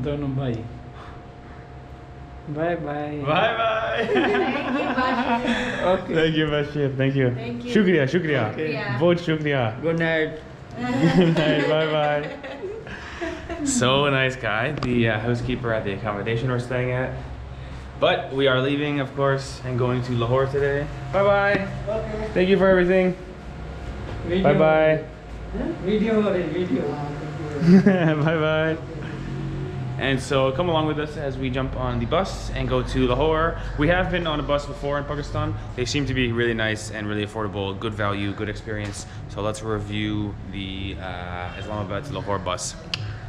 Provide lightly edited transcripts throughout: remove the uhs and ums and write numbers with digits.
दोनों भाई bye bye Bye bye. Okay Thank you, Bashir. Thank you. Thank you. Shukriya, shukriya. Yeah. Bahut shukriya. Good night Good night. Bye bye. So nice guy, the housekeeper at the accommodation we're staying at. But we are leaving, of course, and going to Lahore today. Bye bye. Okay Thank you for everything. Bye bye. Video हो रही video Bye bye. And so come along with us as we jump on the bus and go to Lahore. We have been on a bus before in Pakistan. They seem to be really nice and really affordable, good value, good experience. So let's review the Islamabad to Lahore bus.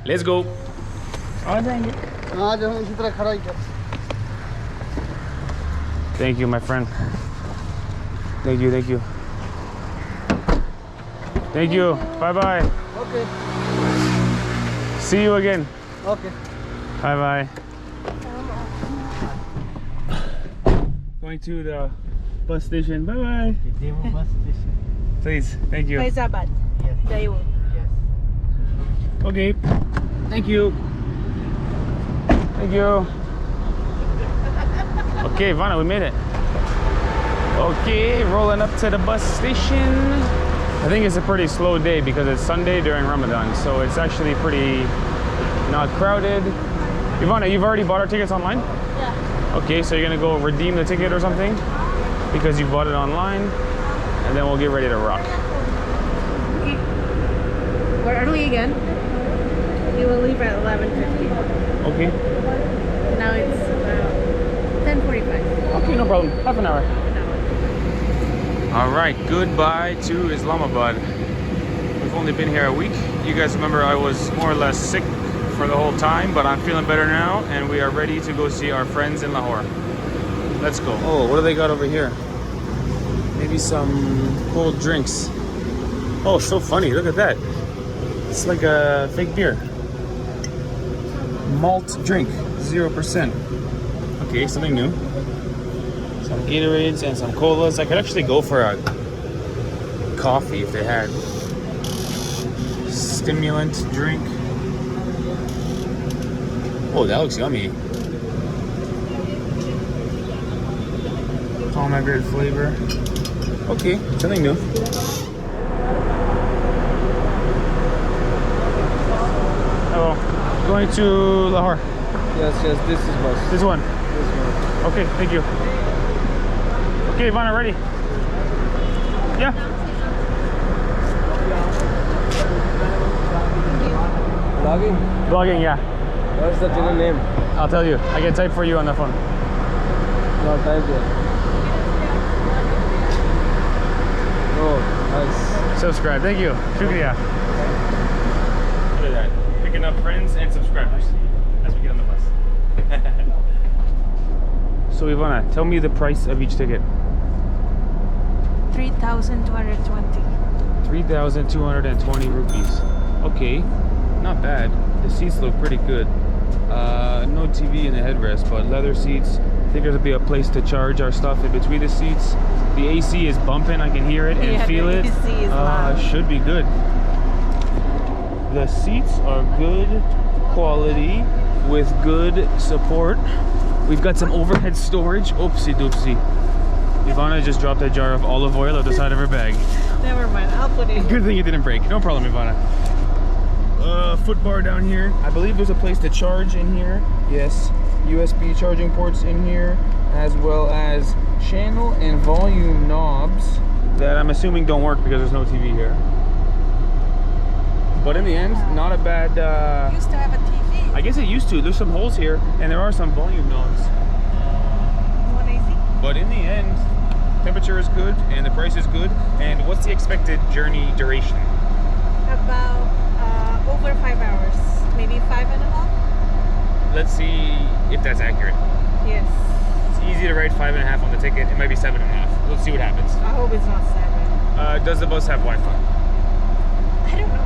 Let's go. आ जाएंगे हाँ जो हम इसी तरह खड़ा ही कर Thank you, my friend. Thank you, thank you. Thank you. Bye bye. Okay See you again. Okay Bye bye. Going to the bus station. Bye bye. Demo bus station Please. Thank you. Islamabad. Yes Daewoo. Yes Okay. Thank you. Thank you. Okay, Ivana, we made it. Okay, rolling up to the bus station. I think it's a pretty slow day because it's Sunday during Ramadan, so it's actually pretty not crowded. Ivana, you've already bought our tickets online? Yeah. Okay, so you're gonna go redeem the ticket or something because you bought it online, and then we'll get ready to rock. Okay. We're early again. We will leave at 11:50. Okay. Now it's about 10:45. Okay, no problem. Half an hour. An hour. All right, goodbye to Islamabad. We've only been here a week. You guys remember I was more or less sick for the whole time, but I'm feeling better now, and we are ready to go see our friends in Lahore. Let's go. Oh, what do they got over here? Maybe some cold drinks. Oh, so funny. Look at that. It's like a fake beer. Malt drink, 0%. Okay, something new. Some Gatorades and some colas. I could actually go for a coffee if they had. Stimulant drink. Oh, that looks yummy. Pomegranate flavor. Okay, something new. Hello. Going to Lahore. Yes yes this is बस This one. Okay, thank you. Okay, Ivana, ready? Yeah. Logging Vlogging, yeah. What is the channel name I'll tell you. I can type for you on the phone. Not type here oh nice Subscribe. Thank you. Shukriya. Look at that. Picking up friends and subscribers as we get on the bus. So Ivana, tell me the price of each ticket. 3,220. 3,220 rupees. Okay, not bad. The seats look pretty good. No TV in the headrest, but leather seats. I think there'll be a place to charge our stuff in between the seats. The AC is bumping. I can hear it and Yeah, feel the it. AC is loud. Should be good. The seats are good quality with good support. We've got some overhead storage. Oopsie doopsie. Ivana just dropped a jar of olive oil at the side of her bag. Never mind. I'll put it. Good thing it didn't break. No problem, Ivana. Foot bar down here. I believe there's a place to charge in here. Yes. USB charging ports in here, as well as channel and volume knobs that I'm assuming don't work because there's no TV here. But in the end, not a bad. Used to have a TV. I guess it used to. There's some holes here, and there are some volume knobs. One AC. But in the end, temperature is good and the price is good. And what's the expected journey duration? About over 5 hours. Maybe 5.5. Let's see if that's accurate. Yes. It's easy to write 5.5 on the ticket. It might be 7.5. Let's see what happens. I hope it's not 7. Does the bus have Wi-Fi? I don't know.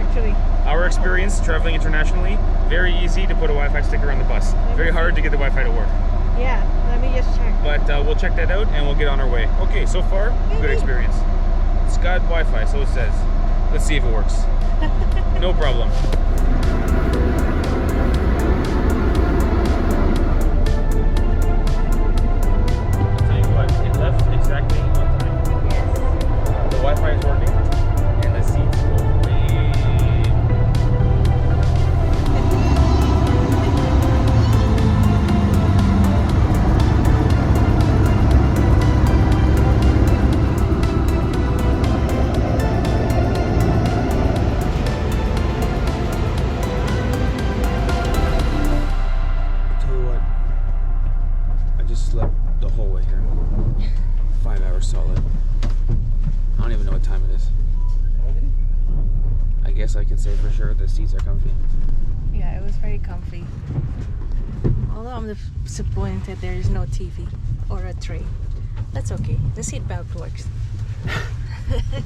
Actually. Our experience traveling internationally, very easy to put a Wi-Fi sticker on the bus. Very hard to get the Wi-Fi to work. Yeah. Let me just check. But we'll check that out and we'll get on our way. Okay, so far, good experience. It's got Wi-Fi, so it says. Let's see if it works. No problem. seats are comfy. Yeah, it was very comfy. Although I'm disappointed there is no TV or a tray. That's okay. The seat belt works. Okay.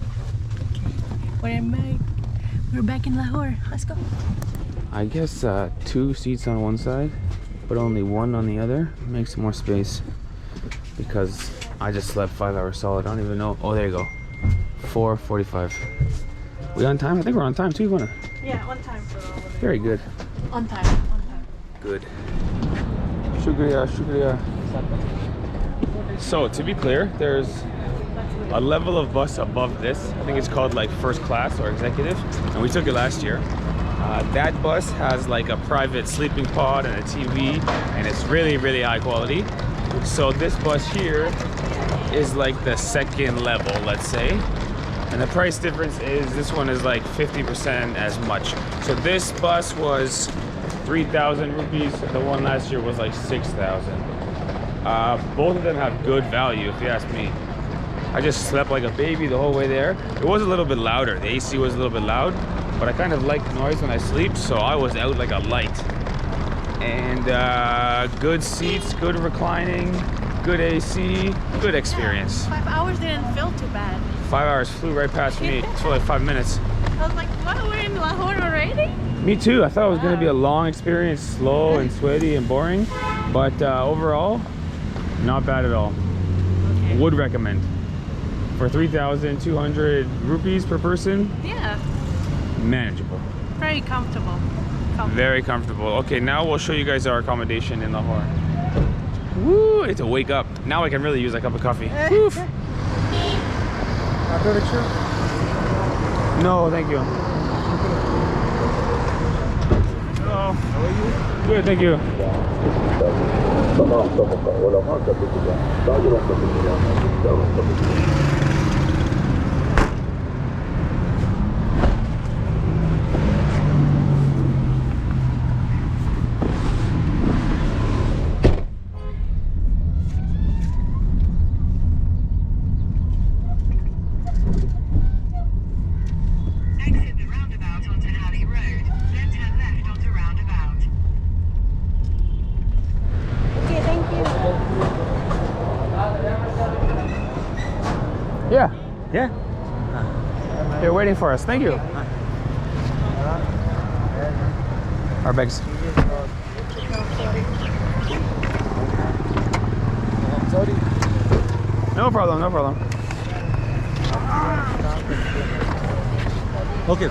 Where am I? We're back in Lahore. Let's go. I guess 2 seats on one side, but only 1 on the other makes more space. Because I just slept 5 hours solid. I don't even know. Oh, there you go. 4:45. We on time? I think we're on time too, Ivana. Yeah, on time for all of it. Very good. On time. On time. Good. Shukriya, shukriya. So, to be clear, there's a level of bus above this. I think it's called like first class or executive, and we took it last year. That bus has like a private sleeping pod and a TV, and it's really, really high quality. So this bus here is like the second level, let's say. And the price difference is this one is like 50% as much. So this bus was 3,000 rupees. The one last year was like 6,000. Both of them have good value, if you ask me. I just slept like a baby the whole way there. It was a little bit louder. The AC was a little bit loud, but I kind of like noise when I sleep, so I was out like a light. And good seats, good reclining, good AC, good experience. 5 hours didn't feel too bad. 5 hours flew right past me. It felt like 5 minutes. I was like, what? We're in Lahore already? Me too. I thought it was going to be a long experience, slow and sweaty and boring. But overall, not bad at all. Okay. Would recommend. For 3,200 rupees per person, Yeah, manageable. very comfortable. Very comfortable. Okay, now we'll show you guys our accommodation in Lahore. Woo, I need to wake up. Now I can really use a cup of coffee. Woof. Auto rickshaw? No, thank you. Hello. How are you? Good, thank you. Exit the roundabout onto Halley Road, then turn left onto roundabout. Okay, thank you. Yeah. Yeah. They're waiting for us. Thank you. Our bags. Sorry. No problem, no problem. Okay.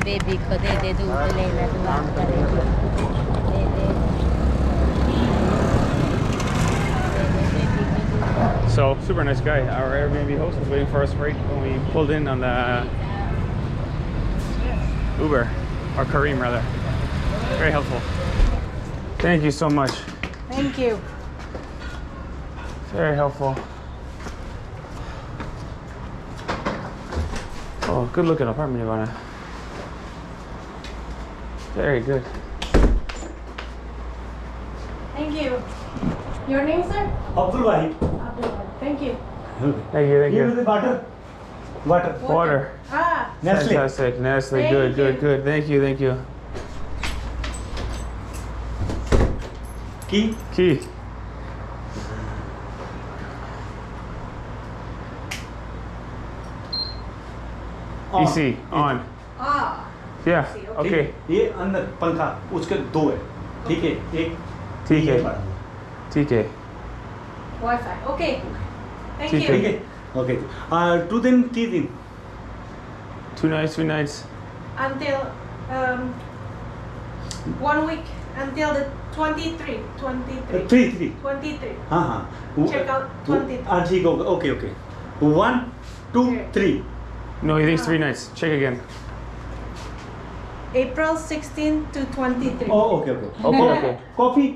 Baby को दे दे दूध लेना तो बात करेंगे दे दे So, super nice guy. Our Airbnb host was waiting for us right when we pulled in on the Uber, or Kareem rather. Very helpful. Thank you so much. Thank you. Very helpful. Oh, good looking apartment, Ivana. Very good. Thank you. Your name, sir? Abdul Wahid. Abdul. Thank you. Thank you, thank Here is you. the water. Water. Water. Ah, Nestle. Fantastic. Nestle. Thank Good, you. good, good. Thank you, thank you. Key. Key. EC on. ah. Yeah. EC, Okay. ये अंदर पंखा उसके 2 है ठीक है एक ठीक है। ये बड़ा। TK. Wi-Fi. Okay. Thank ठीक you. ठीक है ओके 2 दिन 3 दिन 2 nights, 3 nights. Until 1 week until the 23. 3 23. हाँ हाँ Check out 23. हाँ ठीक होगा okay okay 1 2 3 No, he thinks 3 nights. Check again. April 16 to 23. Oh okay okay Okay, okay. Coffee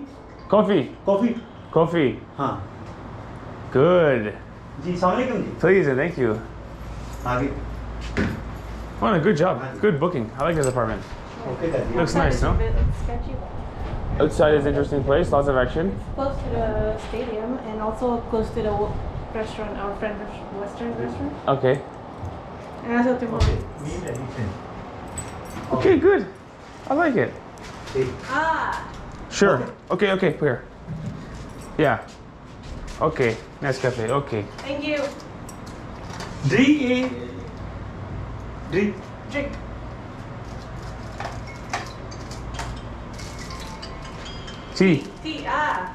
Coffee. Coffee Coffee. हाँ Good. जी सलाम अलैकुम जी Please and thank you. आगे What a good job. Good booking. I like this apartment. Okay दादी Looks nice, no? It's a bit sketchy. Outside is an interesting place. Lots of action. Close to the stadium and also close to the restaurant, our friend Western restaurant. Okay. And also to Meet Edison. Okay, good. I like it. Ah. Sure. Okay, okay, here. Yeah. Okay, Nescafe, okay. Thank you. Drink. Drink. Tea. Tea. Ah.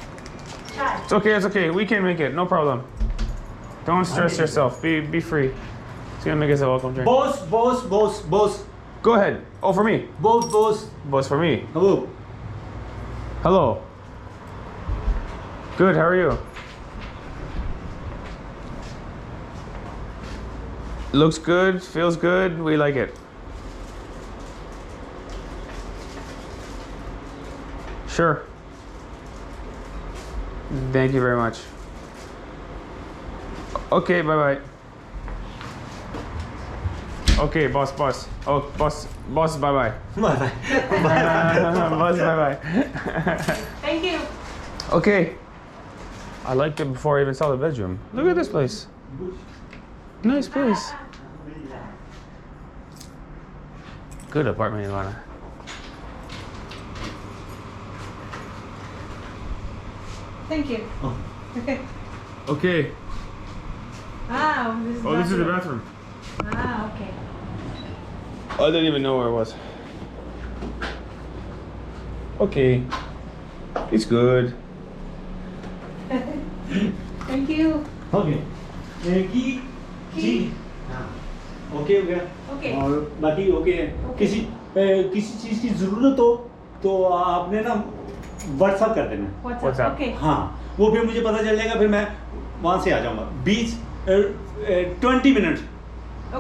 Chai. It's okay. We can make it, no problem. Don't stress yourself. Be free. It's gonna make us a welcome drink. Boss. Go ahead. Oh, for me. Boss. Boss, for me. Hello. Hello. Good, how are you? Looks good, feels good, we like it. Sure. Thank you very much. Okay, bye-bye. Okay, boss. Oh, boss, bye-bye. Bye. Boss, bye-bye. Thank you. Okay. I liked it before I even saw the bedroom. Look at this place. Nice place. Good apartment, Ivana. Thank you. Oh. Okay. Ah, this is Oh, this is the bathroom. Ah, okay. I didn't even know where it was. Okay. It's good. Thank you. Okay. की हाँ okay हो गया Okay. और बाकी okay है किसी चीज़ की ज़रूरत हो तो आपने ना व्हाट्सअप कर देना What's up? Okay. हाँ वो फिर मुझे पता चल जाएगा फिर मैं वहाँ से आ जाऊँगा 20 minute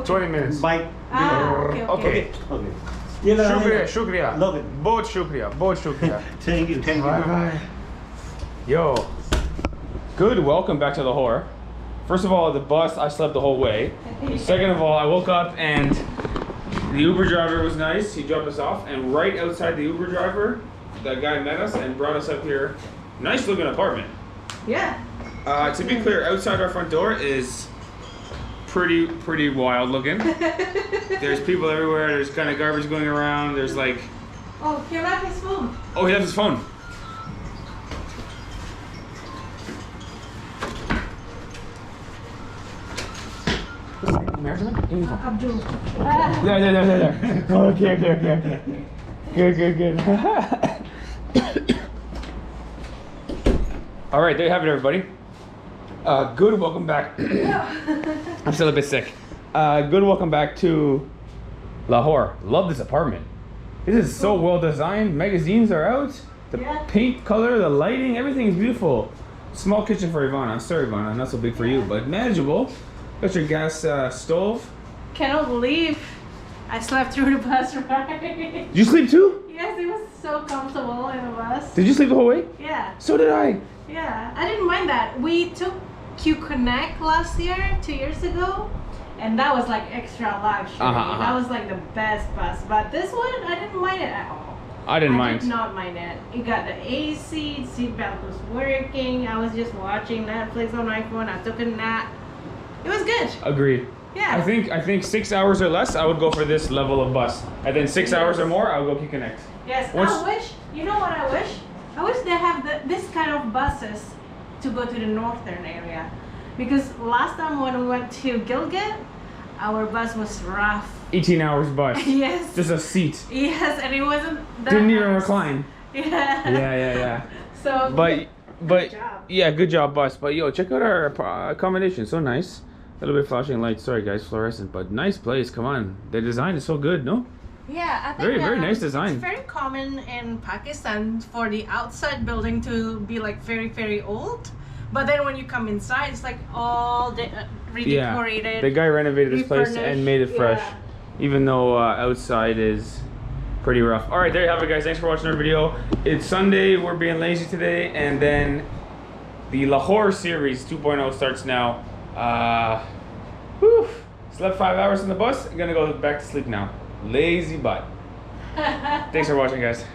20 minutes. Bike Ah, okay. Okay ये लगा Shukriya. Love it. बहुत शुक्रिया. Thank you Bye. Yo. Good, welcome back to Lahore. First of all, the bus, I slept the whole way. Second of all, I woke up and the Uber driver was nice. He dropped us off, and right outside the Uber driver, that guy met us and brought us up here. Nice looking apartment. Yeah. To be clear, outside our front door is pretty wild looking. There's people everywhere. There's kind of garbage going around. There's like... Oh, he left his phone. Oh, he left his phone. Abdul. There. Okay. Good. All right, there you have it, everybody. Good, welcome back. I'm still a bit sick. Good, welcome back to Lahore. Love this apartment. This is so well designed. Magazines are out. The paint color, the lighting, everything is beautiful. Small kitchen for Ivana. I'm sorry, Ivana, not so big for you, but manageable. Got your gas stove. Cannot believe I slept through the bus ride. Did you sleep too? Yes, it was so comfortable in the bus. Did you sleep the whole way? Yeah. So did I. Yeah, I didn't mind that. We took Q Connect last year, 2 years ago, and that was like extra luxury. That was like the best bus. But this one, I didn't mind it at all. I didn't I mind. did not mind it. It got the AC, seatbelt was working. I was just watching Netflix on my phone. I took a nap. It was good. Agreed. Yeah. I think 6 hours or less, I would go for this level of bus. And then 6 hours or more, I would go Q Connect. Yes. Once- I wish. You know what I wish? I wish they have this kind of buses to go to the northern area, because last time when we went to Gilgit, our bus was rough. 18 hours bus. Yes. Just a seat. Yes, and it wasn't that Didn't even nice. recline. Yeah. Yeah. So. But Good job. yeah, good job, bus. But yo, check out our accommodation. So nice. A little bit flashing lights. Sorry, guys, fluorescent. But nice place. Come on, the design is so good, no? Yeah, I think Very nice design. It's very common in Pakistan for the outside building to be like very old, but then when you come inside, it's like all redecorated. Yeah, the guy renovated this place and refurnished. made it fresh, Yeah. even though outside is pretty rough. All right, there you have it, guys. Thanks for watching our video. It's Sunday. We're being lazy today, and then the Lahore series 2.0 starts now. Whew, slept 5 hours in the bus. I'm gonna go back to sleep now. Lazy butt. Thanks for watching, guys.